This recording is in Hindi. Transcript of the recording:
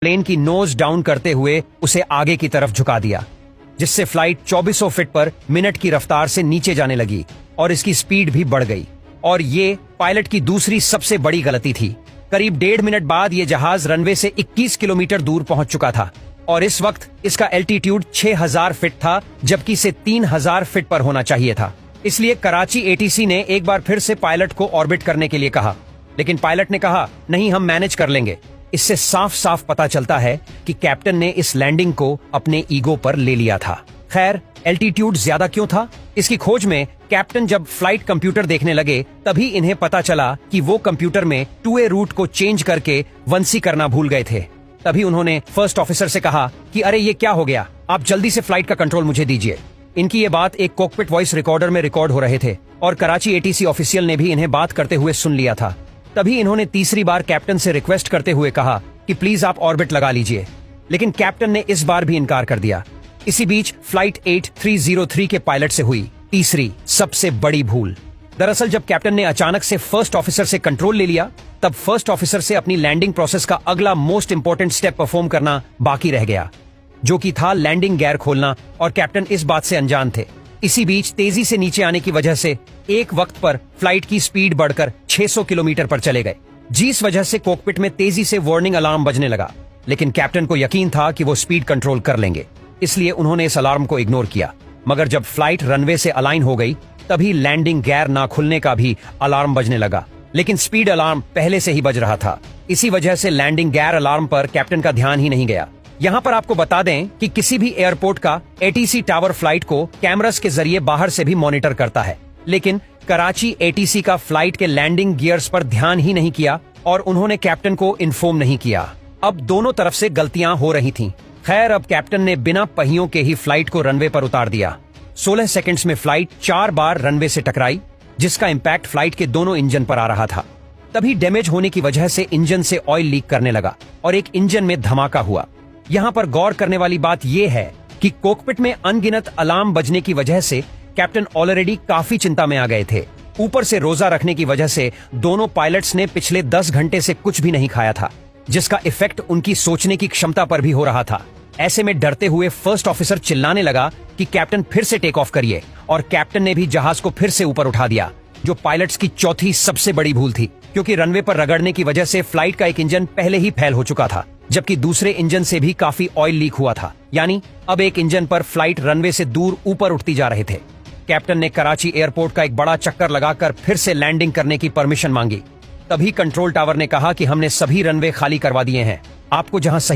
प्लेन की नोज डाउन करते हुए उसे आगे की तरफ झुका दिया, जिससे फ्लाइट 2400 फीट पर मिनट की रफ्तार से नीचे जाने लगी और इसकी स्पीड भी बढ़ गई। और ये पायलट की दूसरी सबसे बड़ी गलती थी। करीब 1.5 मिनट बाद ये जहाज रनवे से 21 किलोमीटर दूर पहुंच चुका था और इस वक्त इसका एल्टीट्यूड 6000 फीट था, जबकि इसे 3000 फीट पर होना चाहिए था। इसलिए कराची एटीसी ने एक बार फिर से पायलट को ऑर्बिट करने के लिए कहा, लेकिन पायलट ने कहा नहीं, हम मैनेज कर लेंगे। इससे साफ साफ पता चलता है कि कैप्टन ने इस लैंडिंग को अपने ईगो पर ले लिया था। खैर, एल्टीट्यूड ज्यादा क्यों था? इसकी खोज में कैप्टन जब फ्लाइट कंप्यूटर देखने लगे तभी इन्हें पता चला कि वो कंप्यूटर में 2A रूट को चेंज करके 1C करना भूल गए थे। तभी उन्होंने फर्स्ट ऑफिसर से कहा कि अरे ये क्या हो गया, आप जल्दी से फ्लाइट का कंट्रोल मुझे दीजिए। इनकी ये बात एक कॉकपिट वॉइस रिकॉर्डर में रिकॉर्ड हो रहे थे और कराची एटीसी ऑफिशियल ने भी इन्हें बात करते हुए सुन लिया था। तभी इन्होंने तीसरी बार कैप्टन से रिक्वेस्ट करते हुए कहा कि प्लीज आप ऑर्बिट लगा लीजिए, लेकिन कैप्टन ने इस बार भी इनकार कर दिया। इसी बीच फ्लाइट 8303 के पायलट से हुई तीसरी सबसे बड़ी भूल। दरअसल जब कैप्टन ने अचानक से फर्स्ट ऑफिसर से कंट्रोल ले लिया, तब फर्स्ट ऑफिसर से अपनी लैंडिंग प्रोसेस का अगला मोस्ट इंपोर्टेंट स्टेप परफॉर्म करना बाकी रह गया, जो कि था लैंडिंग गियर खोलना, और कैप्टन इस बात से अनजान थे। इसी बीच तेजी से नीचे आने की वजह से एक वक्त पर फ्लाइट की स्पीड बढ़कर 600 किलोमीटर पर चले गए, जिस वजह से कॉकपिट में तेजी से वार्निंग अलार्म बजने लगा। लेकिन कैप्टन को यकीन था कि वो स्पीड कंट्रोल कर लेंगे, इसलिए उन्होंने इस अलार्म को इग्नोर किया। मगर जब फ्लाइट रनवे से अलाइन हो गई तभी लैंडिंग गियर ना खुलने का भी अलार्म बजने लगा, लेकिन स्पीड अलार्म पहले से ही बज रहा था। इसी वजह से लैंडिंग गियर अलार्म पर कैप्टन का ध्यान ही नहीं गया। यहाँ पर आपको बता दें कि किसी भी एयरपोर्ट का एटीसी टावर फ्लाइट को कैमरास के जरिए बाहर से भी मॉनिटर करता है, लेकिन कराची एटीसी का फ्लाइट के लैंडिंग गियर्स पर ध्यान ही नहीं किया और उन्होंने कैप्टन को इन्फॉर्म नहीं किया। अब दोनों तरफ से गलतियां हो रही थीं। खैर, अब कैप्टन ने बिना पहियों के ही फ्लाइट को रनवे पर उतार दिया। 16 सेकंड्स में फ्लाइट 4 बार रनवे से टकराई, जिसका इंपैक्ट फ्लाइट के दोनों इंजन पर आ रहा था। तभी डैमेज होने की वजह से इंजन से ऑयल लीक करने लगा और एक इंजन में धमाका हुआ। यहाँ पर गौर करने वाली बात यह है कि कॉकपिट में अनगिनत अलार्म बजने की वजह से कैप्टन ऑलरेडी काफी चिंता में आ गए थे। ऊपर से रोजा रखने की वजह से दोनों पायलट्स ने पिछले 10 घंटे से कुछ भी नहीं खाया था, जिसका इफेक्ट उनकी सोचने की क्षमता पर भी हो रहा था। ऐसे में डरते हुए फर्स्ट ऑफिसर चिल्लाने लगा कि कैप्टन फिर से टेक ऑफ करिए, और कैप्टन ने भी जहाज को फिर से ऊपर उठा दिया, जो पायलट्स की चौथी सबसे बड़ी भूल थी, क्योंकि रनवे पर रगड़ने की वजह से फ्लाइट का एक इंजन पहले ही फेल हो चुका था, जबकि दूसरे इंजन से भी काफी ऑयल लीक हुआ था। यानी अब एक इंजन पर फ्लाइट रनवे से दूर ऊपर उठती जा रहे थे। कैप्टन ने कराची एयरपोर्ट का एक बड़ा चक्कर लगाकर फिर से लैंडिंग करने की परमिशन मांगी। तभी कंट्रोल टावर ने कहा कि हमने सभी रनवे खाली करवा दिए हैं, आपको जहां